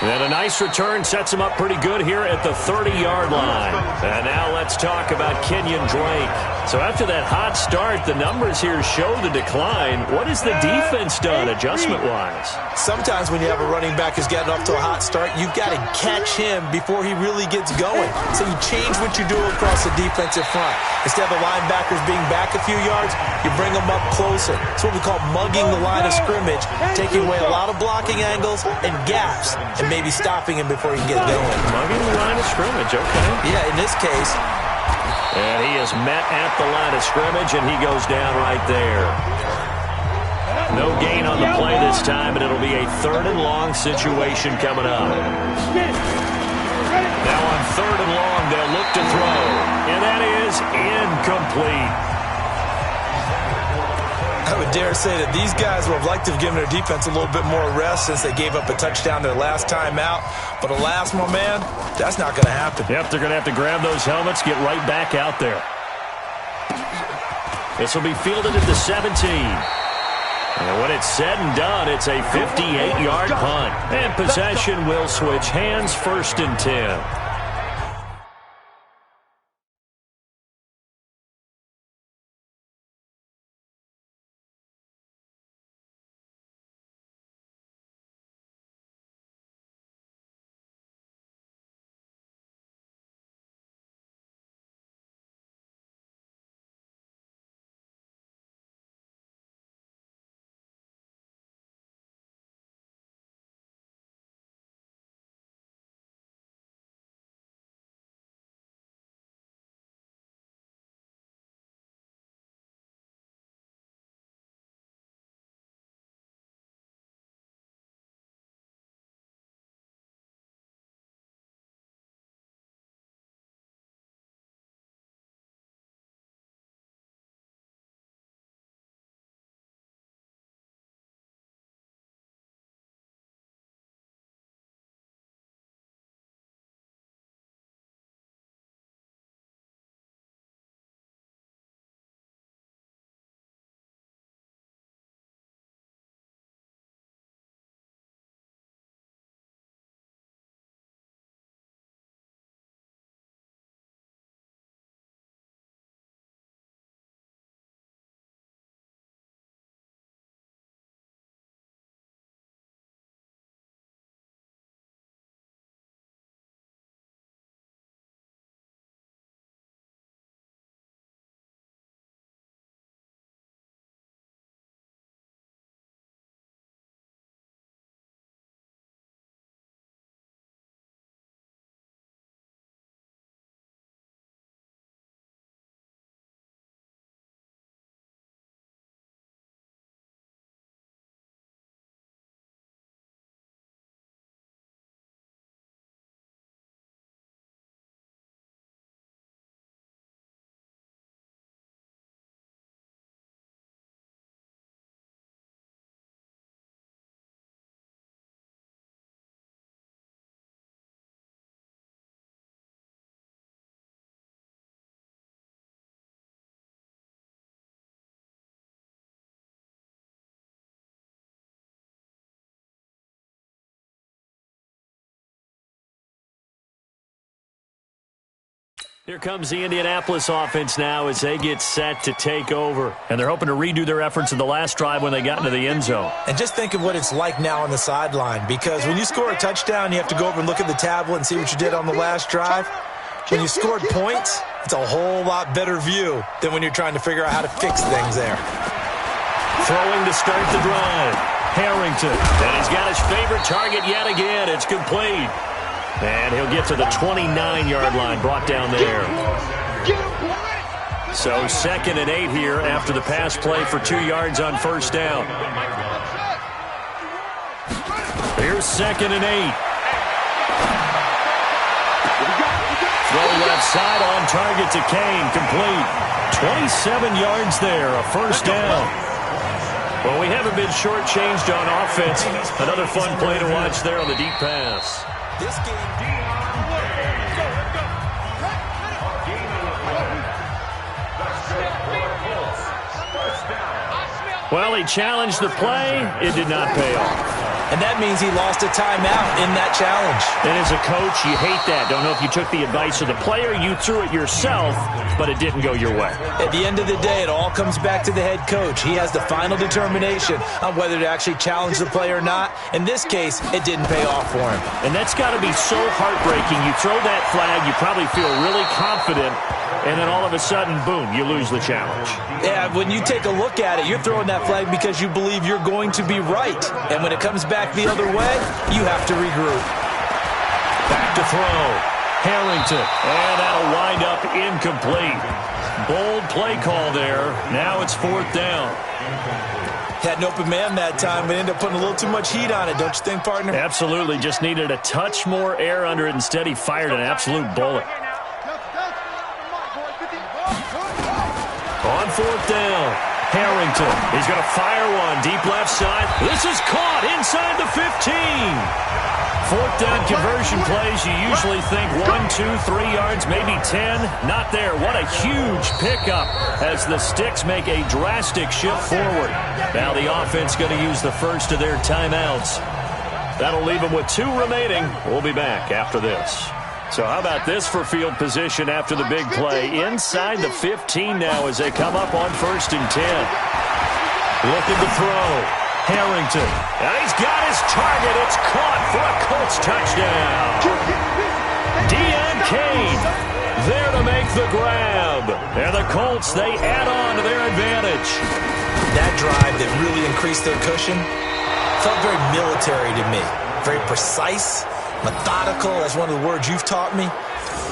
And a nice return sets him up pretty good here at the 30-yard line. And now let's talk about Kenyon Drake. So after that hot start, the numbers here show the decline. What has the defense done adjustment-wise? Sometimes when you have a running back who's gotten off to a hot start, you've got to catch him before he really gets going. So you change what you do across the defensive front. Instead of the linebackers being back a few yards, you bring them up closer. It's what we call mugging the line of scrimmage, taking away a lot of blocking angles and gaps, and maybe stopping him before he can get going. Mugging the line of scrimmage, okay. Yeah, in this case. And he is met at the line of scrimmage, and he goes down right there. No gain on the play this time, and it'll be a 3rd and long situation coming up. Now on 3rd and long, they'll look to throw. And that is incomplete. I would dare say that these guys would have liked to have given their defense a little bit more rest since they gave up a touchdown their last time out. But alas, my man, that's not going to happen. Yep, they're going to have to grab those helmets, get right back out there. This will be fielded at the 17. And when it's said and done, it's a 58-yard punt. And possession will switch hands, 1st and 10. Here comes the Indianapolis offense now as they get set to take over. And they're hoping to redo their efforts in the last drive when they got into the end zone. And just think of what it's like now on the sideline, because when you score a touchdown, you have to go over and look at the tablet and see what you did on the last drive. When you scored points, it's a whole lot better view than when you're trying to figure out how to fix things there. Throwing to start the drive, Harrington. And he's got his favorite target yet again. It's complete. And he'll get to the 29-yard line, brought down there. So 2nd and 8 here after the pass play for 2 yards on first down. Here's 2nd and 8. Throw left side on target to Kane. Complete. 27 yards there. A first down. Well, we haven't been shortchanged on offense. Another fun play to watch there on the deep pass. This game. Well, he challenged the play. It did not pay off. And that means he lost a timeout in that challenge. And as a coach, you hate that. Don't know if you took the advice of the player. You threw it yourself, but it didn't go your way. At the end of the day, it all comes back to the head coach. He has the final determination on whether to actually challenge the play or not. In this case, it didn't pay off for him. And that's got to be so heartbreaking. You throw that flag, you probably feel really confident, and then all of a sudden, boom, you lose the challenge. Yeah, when you take a look at it, you're throwing that flag because you believe you're going to be right. And when it comes back the other way, you have to regroup. Back to throw. Harrington. And that'll wind up incomplete. Bold play call there. Now it's 4th down. Had an open man that time, but ended up putting a little too much heat on it, don't you think, partner? Absolutely. Just needed a touch more air under it. Instead, he fired an absolute bullet. On 4th down, Harrington. He's going to fire one deep left side. This is caught inside the 15. 4th down conversion plays. You usually think 1, 2, 3 yards, maybe 10. Not there. What a huge pickup as the Sticks make a drastic shift forward. Now the offense going to use the first of their timeouts. That'll leave them with 2 remaining. We'll be back after this. So how about this for field position after the big play? Inside the 15 now as they come up on 1st and 10. Looking to throw. Harrington. And he's got his target. It's caught for a Colts touchdown. Deon Cain there to make the grab. And the Colts, they add on to their advantage. That drive that really increased their cushion felt very military to me. Very precise. Methodical, that's one of the words you've taught me,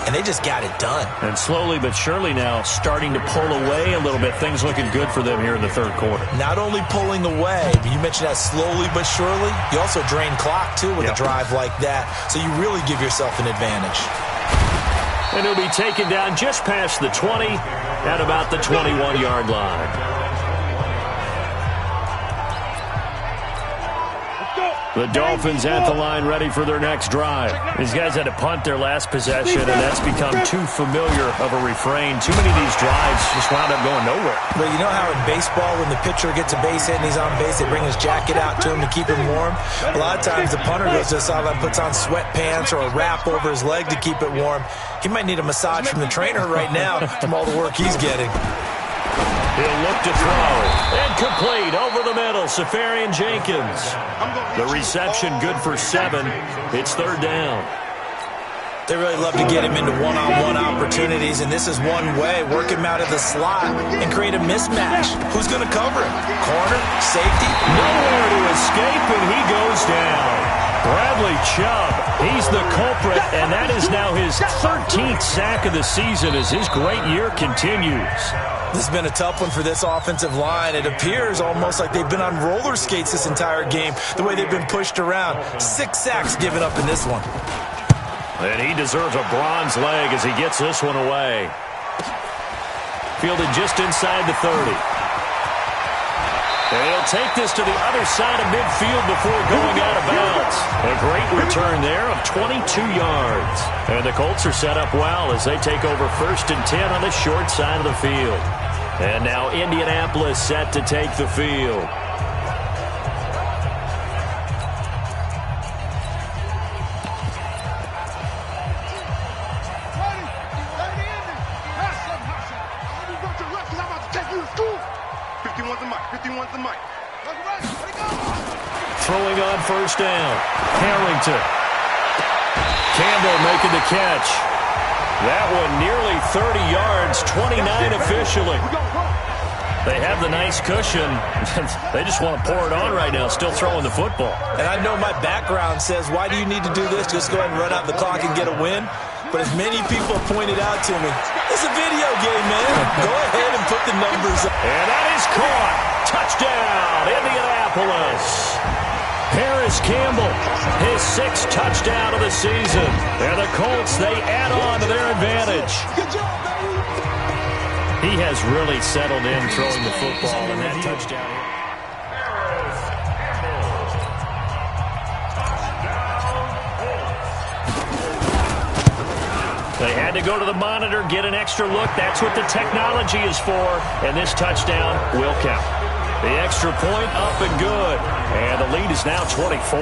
and they just got it done. And slowly but surely now starting to pull away a little bit. Things looking good for them here in the 3rd quarter. Not only pulling away, but you mentioned that slowly but surely. You also drain clock, too, with a drive like that, so you really give yourself an advantage. And he'll be taken down just past the 20 at about the 21-yard line. The Dolphins at the line ready for their next drive. These guys had to punt their last possession, and that's become too familiar of a refrain. Too many of these drives just wound up going nowhere. Well, you know how in baseball when the pitcher gets a base hit and he's on base, they bring his jacket out to him to keep him warm? A lot of times the punter goes to the sideline, puts on sweatpants or a wrap over his leg to keep it warm. He might need a massage from the trainer right now from all the work he's getting. He'll look to throw. And complete over the middle. Safarian Jenkins. The reception good for 7. It's 3rd down. They really love to get him into one-on-one opportunities, and this is one way. Work him out of the slot and create a mismatch. Who's going to cover him? Corner? Safety? Nowhere to escape, and he goes down. Bradley Chubb, he's the culprit, and that is now his 13th sack of the season as his great year continues. This has been a tough one for this offensive line. It appears almost like they've been on roller skates this entire game, the way they've been pushed around. 6 sacks given up in this one. And he deserves a bronze leg as he gets this one away. Fielded just inside the 30. And he'll take this to the other side of midfield before going out of bounds. A great return there of 22 yards. And the Colts are set up well as they take over 1st and 10 on the short side of the field. And now Indianapolis set to take the field. Throwing on 1st down. Harrington. Campbell making the catch. That one nearly 30 yards, 29 officially. They have the nice cushion. They just want to pour it on right now, still throwing the football. And I know my background says, why do you need to do this? Just go ahead and run out the clock and get a win. But as many people pointed out to me, it's a video game, man. Go ahead and put the numbers up. And that is caught. Touchdown, Indianapolis. Paris Campbell, his 6th touchdown of the season. And the Colts, they add on to their advantage. He has really settled in throwing the football in that touchdown. They had to go to the monitor, get an extra look. That's what the technology is for. And this touchdown will count. The extra point up and good. And the lead is now 24.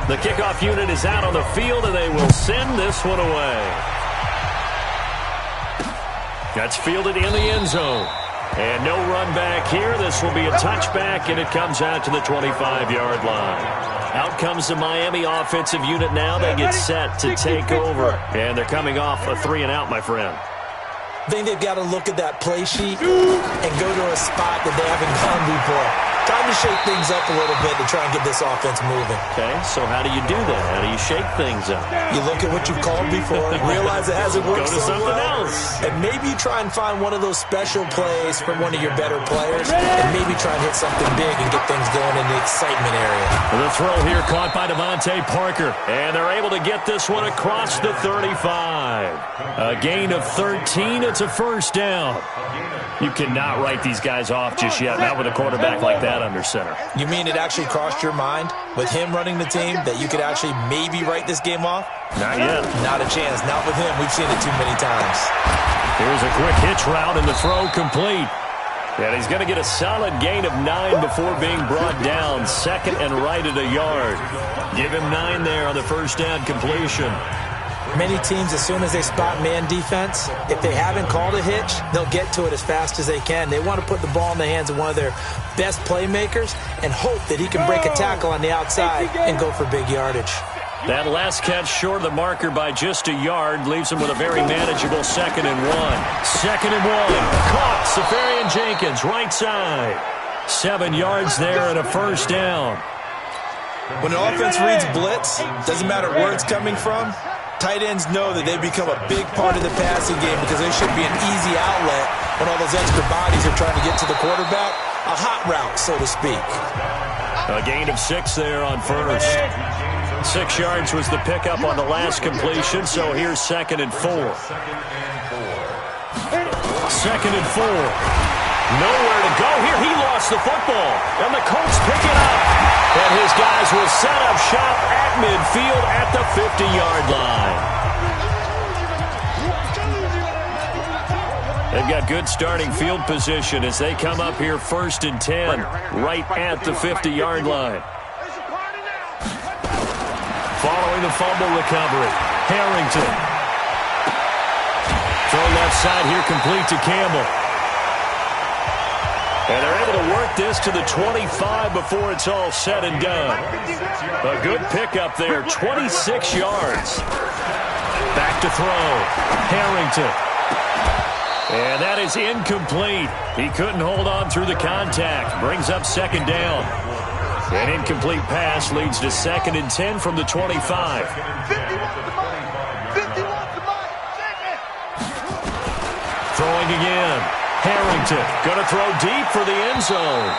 The kickoff unit is out on the field, and they will send this one away. That's fielded in the end zone. And no run back here. This will be a touchback, and it comes out to the 25-yard line. Out comes the Miami offensive unit now. They get set to take over. And they're coming off a 3-and-out, my friend. I think they've got to look at that play sheet and go to a spot that they haven't gone before. Time to shake things up a little bit to try and get this offense moving. Okay, so how do you do that? How do you shake things up? You look at what you've called before, realize it hasn't worked Go to so something well, else. and maybe try and find one of those special plays from one of your better players, and maybe try and hit something big and get things going in the excitement area. The throw here caught by Devontae Parker, and they're able to get this one across the 35. A gain of 13. It's a first down. You cannot write these guys off just yet, not with a quarterback like that under center. You mean it actually crossed your mind with him running the team that you could actually maybe write this game off? Not yet. Not a chance. Not with him. We've seen it too many times. Here's a quick hitch route, and the throw complete. And he's going to get a solid gain of 9 before being brought down. Second and right at a yard. Give him 9 there on the first down completion. Many teams, as soon as they spot man defense, if they haven't called a hitch, they'll get to it as fast as they can. They want to put the ball in the hands of one of their best playmakers and hope that he can break a tackle on the outside and go for big yardage. That last catch short of the marker by just a yard leaves him with a very manageable 2nd and 1. 2nd and 1. Caught. Safarian Jenkins, right side. 7 yards there and a first down. When an offense reads blitz, doesn't matter where it's coming from, tight ends know that they become a big part of the passing game because they should be an easy outlet when all those extra bodies are trying to get to the quarterback. A hot route, so to speak. A gain of 6 there on first. 6 yards was the pickup on the last completion, so here's 2nd and 4. 2nd and 4. Nowhere to go here. He lost the football, and the Colts pick it up. And his guys will set up shop at midfield at the 50-yard line. They've got good starting field position as they come up here 1st and 10, right at the 50-yard line. Following the fumble recovery, Harrington. Throw left side here complete to Campbell. And they're able to work this to the 25 before it's all said and done. A good pickup there, 26 yards. Back to throw, Harrington. And that is incomplete. He couldn't hold on through the contact. Brings up 2nd down. An incomplete pass leads to 2nd and 10 from the 25. 51 to Mike. Throwing again. Harrington going to throw deep for the end zone.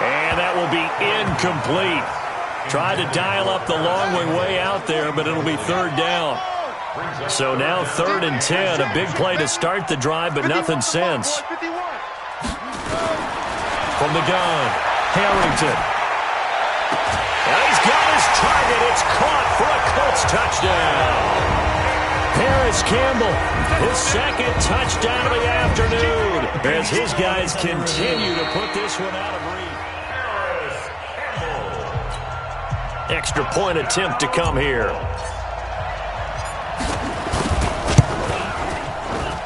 And that will be incomplete. Tried to dial up the long way out there, but it'll be 3rd down. So now 3rd and 10. A big play to start the drive, but nothing since. From the gun, Harrington. And he's got his target. It's caught for a Colts touchdown. Paris Campbell, his 2nd touchdown of the afternoon, as his guys continue to put this one out of reach. Extra point attempt to come here.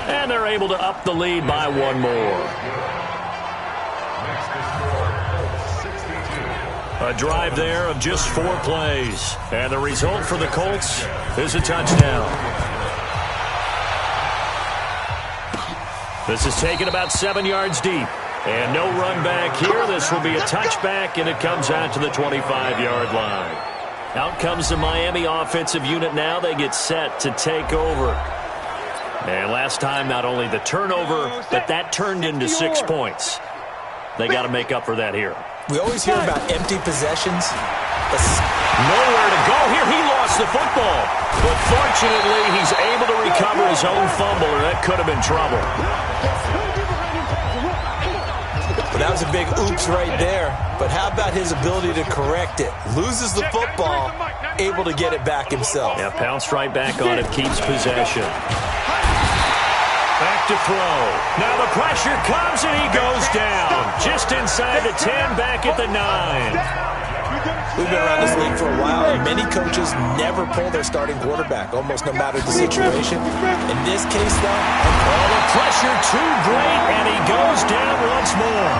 And they're able to up the lead by 1 more. A drive there of just 4 plays. And the result for the Colts is a touchdown. This is taken about 7 yards deep. And no run back here. This will be a touchback, and it comes out to the 25-yard line. Out comes the Miami offensive unit now. They get set to take over. And last time, not only the turnover, but that turned into 6 points. They got to make up for that here. We always hear about empty possessions. Nowhere to go here. He lost the football. But fortunately, he's able to recover his own fumble, or that could have been trouble. But that was a big oops right there. But how about his ability to correct it? Loses the football, able to get it back himself. Yeah, pounced right back on it, keeps possession. Back to throw. Now the pressure comes and he goes down. Just inside the 10, back at the 9. We've been around this league for a while, and many coaches never pull their starting quarterback, almost no matter the situation. In this case, though, the pressure too great, and he goes down once more.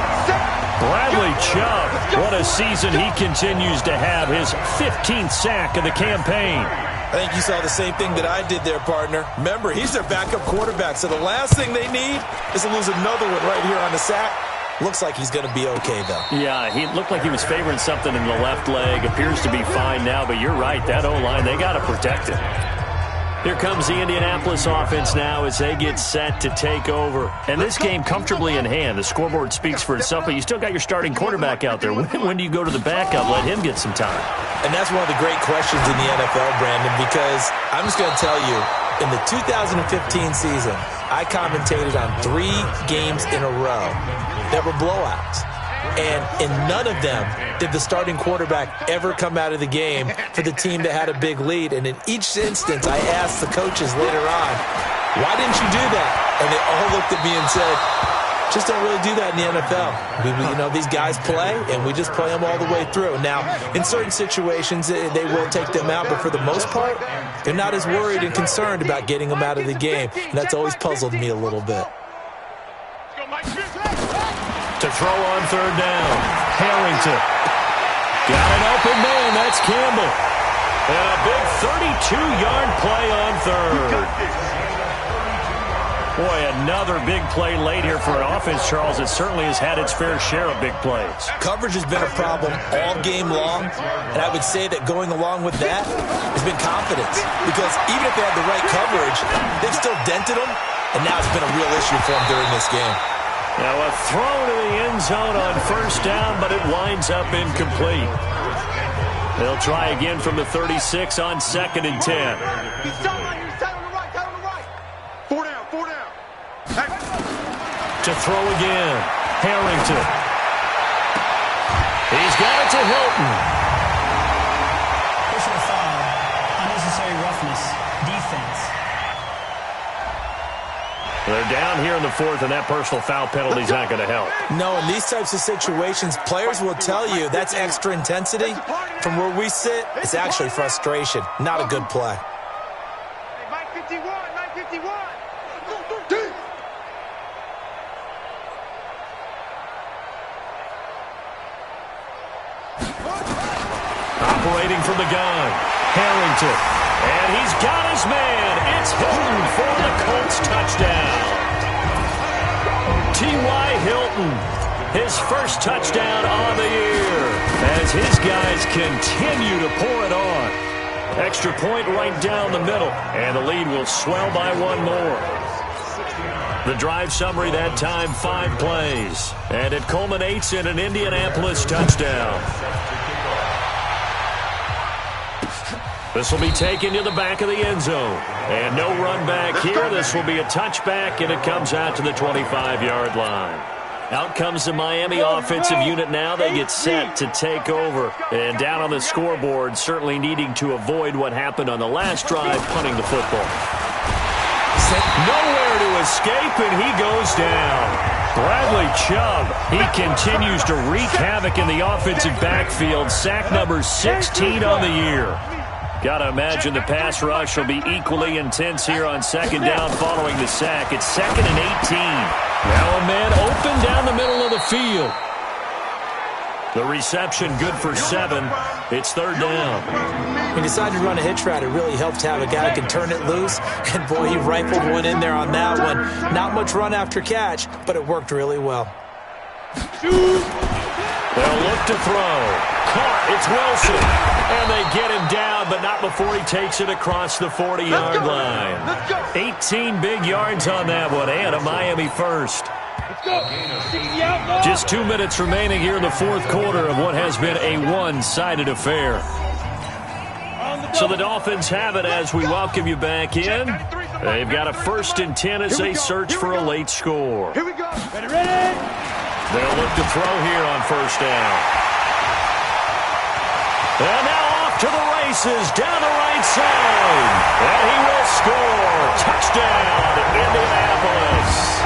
Bradley Chubb, what a season he continues to have, his 15th sack of the campaign. I think you saw the same thing that I did there, partner. Remember, he's their backup quarterback, so the last thing they need is to lose another one right here on the sack. Looks like he's going to be okay, though. Yeah, he looked like he was favoring something in the left leg. Appears to be fine now, but you're right. That O-line, they got to protect it. Here comes the Indianapolis offense now as they get set to take over. And this game comfortably in hand. The scoreboard speaks for itself, but you still got your starting quarterback out there. When do you go to the backup? Let him get some time. And that's one of the great questions in the NFL, Brandon, because I'm just going to tell you, in the 2015 season, I commentated on 3 games in a row that were blowouts. And in none of them did the starting quarterback ever come out of the game for the team that had a big lead. And in each instance, I asked the coaches later on, why didn't you do that? And they all looked at me and said, just don't really do that in the NFL. These guys play, and we just play them all the way through. Now, in certain situations, they will take them out, but for the most part, they're not as worried and concerned about getting them out of the game. And that's always puzzled me a little bit. To throw on third down. Harrington. Got an open man. That's Campbell. And a big 32-yard play on third. Boy, another big play late here for an offense, Charles. It certainly has had its fair share of big plays. Coverage has been a problem all game long, and I would say that going along with that has been confidence. Because even if they had the right coverage, they've still dented them, and now it's been a real issue for them during this game. Now a throw to the end zone on first down, but it winds up incomplete. They'll try again from the 36 on 2nd and 10. He's on the right. 4 down. To throw again. Harrington. He's got it to Hilton. Personal foul. Unnecessary roughness. Defense. They're down here in the 4th, and that personal foul penalty is not going to help. No, in these types of situations, players will tell you that's extra intensity. From where we sit, it's actually frustration. Not a good play. Hey, Mike 51. Operating from the gun. Harrington. And he's got his man. It's Hilton for the Colts touchdown. T.Y. Hilton, his first touchdown on the year as his guys continue to pour it on. Extra point right down the middle, and the lead will swell by 1 more. The drive summary that time, 5 plays, and it culminates in an Indianapolis touchdown. This will be taken to the back of the end zone. And no run back here. This will be a touchback, and it comes out to the 25-yard line. Out comes the Miami offensive unit now. They get set to take over. And down on the scoreboard, certainly needing to avoid what happened on the last drive, punting the football. Nowhere to escape, and he goes down. Bradley Chubb, he continues to wreak havoc in the offensive backfield. Sack number 16 on the year. Got to imagine the pass rush will be equally intense here on 2nd down following the sack. It's 2nd and 18. Now a man open down the middle of the field. The reception good for 7. It's 3rd down. He decided to run a hitch route. It really helped to have a guy who can turn it loose. And, boy, he rifled one in there on that one. Not much run after catch, but it worked really well. They'll look to throw. Caught. It's Wilson. And they get him down, but not before he takes it across the 40-yard line. 18 big yards on that one, and a Miami first. Just 2 minutes remaining here in the fourth quarter of what has been a one-sided affair. So the Dolphins have it as we welcome you back in. They've got a 1st and 10 as they search for a late score. Here we go. Ready? They'll look to throw here on 1st down. And now off to the races down the right side. And he will score. Touchdown, Indianapolis.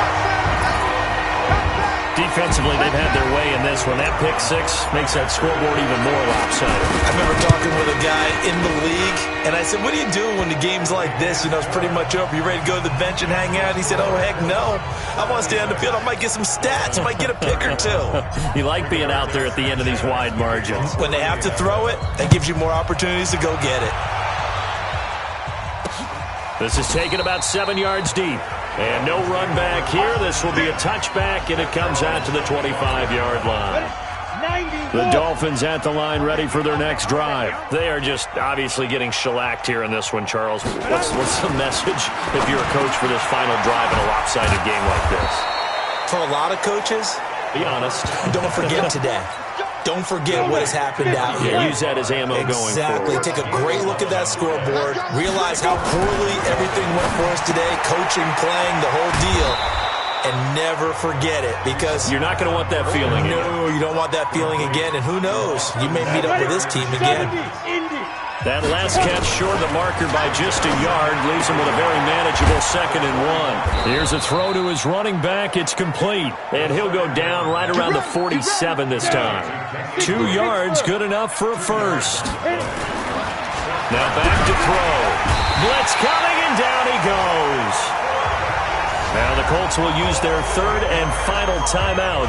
Defensively, they've had their way in this one. That pick six makes that scoreboard even more lopsided. I remember talking with a guy in the league, and I said, what are you doing when the game's like this? You know, it's pretty much over. You ready to go to the bench and hang out? He said, oh, heck no. I want to stay on the field. I might get some stats. I might get a pick or two. You like being out there at the end of these wide margins. When they have to throw it, that gives you more opportunities to go get it. This is taken about 7 yards deep. And no run back here. This will be a touchback, and it comes out to the 25-yard line. The Dolphins at the line ready for their next drive. They are just obviously getting shellacked here in this one, Charles. What's the message if you're a coach for this final drive in a lopsided game like this? For a lot of coaches, be honest. Don't forget today. Don't forget what has happened out here. Use that as ammo going forward. Exactly. Take a great look at that scoreboard. Realize how poorly everything went for us today. Coaching, playing, the whole deal. And never forget it, because you're not going to want that feeling. No, you don't want that feeling again. And who knows? You may meet up with this team again. That last catch short of the marker by just a yard leaves him with a very manageable 2nd and 1. Here's a throw to his running back. It's complete. And he'll go down right around the 47 this time. 2 yards, good enough for a first. Now back to throw. Blitz coming, and down he goes. Now the Colts will use their 3rd and final timeout.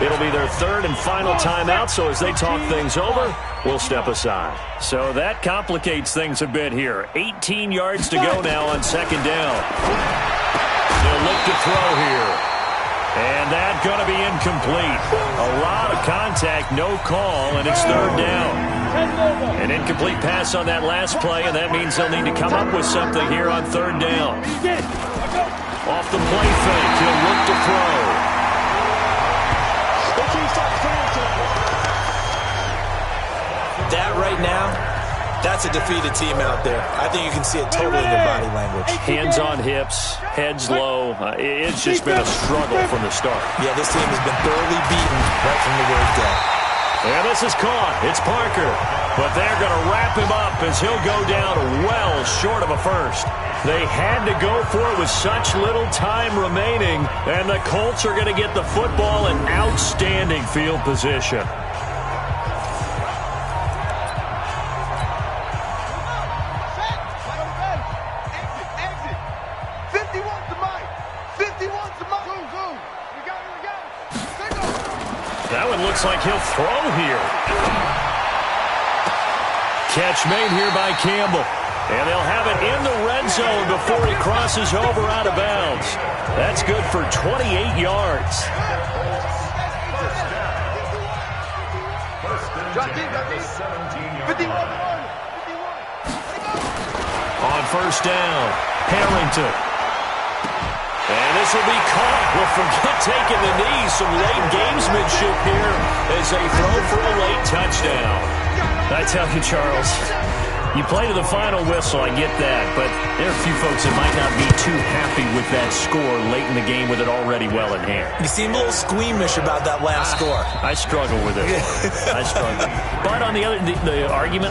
It'll be their 3rd and final timeout, so as they talk things over, we'll step aside. So that complicates things a bit here. 18 yards to go now on 2nd down. They'll look to throw here. And that's going to be incomplete. A lot of contact, no call, and it's 3rd down. An incomplete pass on that last play, and that means they'll need to come up with something here on 3rd down. Off the play fake, he'll look to throw. That right now, that's a defeated team out there. I think you can see it totally in their body language. Hands on hips, heads low. It's just been a struggle from the start. Yeah, this team has been thoroughly beaten right from the word go. And this is caught. It's Parker. But they're going to wrap him up as he'll go down well short of a first. They had to go for it with such little time remaining. And the Colts are going to get the football in outstanding field position. That one looks like he'll throw here. Catch made here by Campbell. And they'll have it in the red zone before he crosses over out of bounds. That's good for 28 yards. On 1st down, Harrington. And this will be caught. Well, forget taking the knee. Some late gamesmanship here as they throw for a late touchdown. I tell you, Charles, you play to the final whistle, I get that, but there are a few folks that might not be too happy with that score late in the game with it already well in hand. You seem a little squeamish about that last score. I struggle with it. I struggle. But on the other, the argument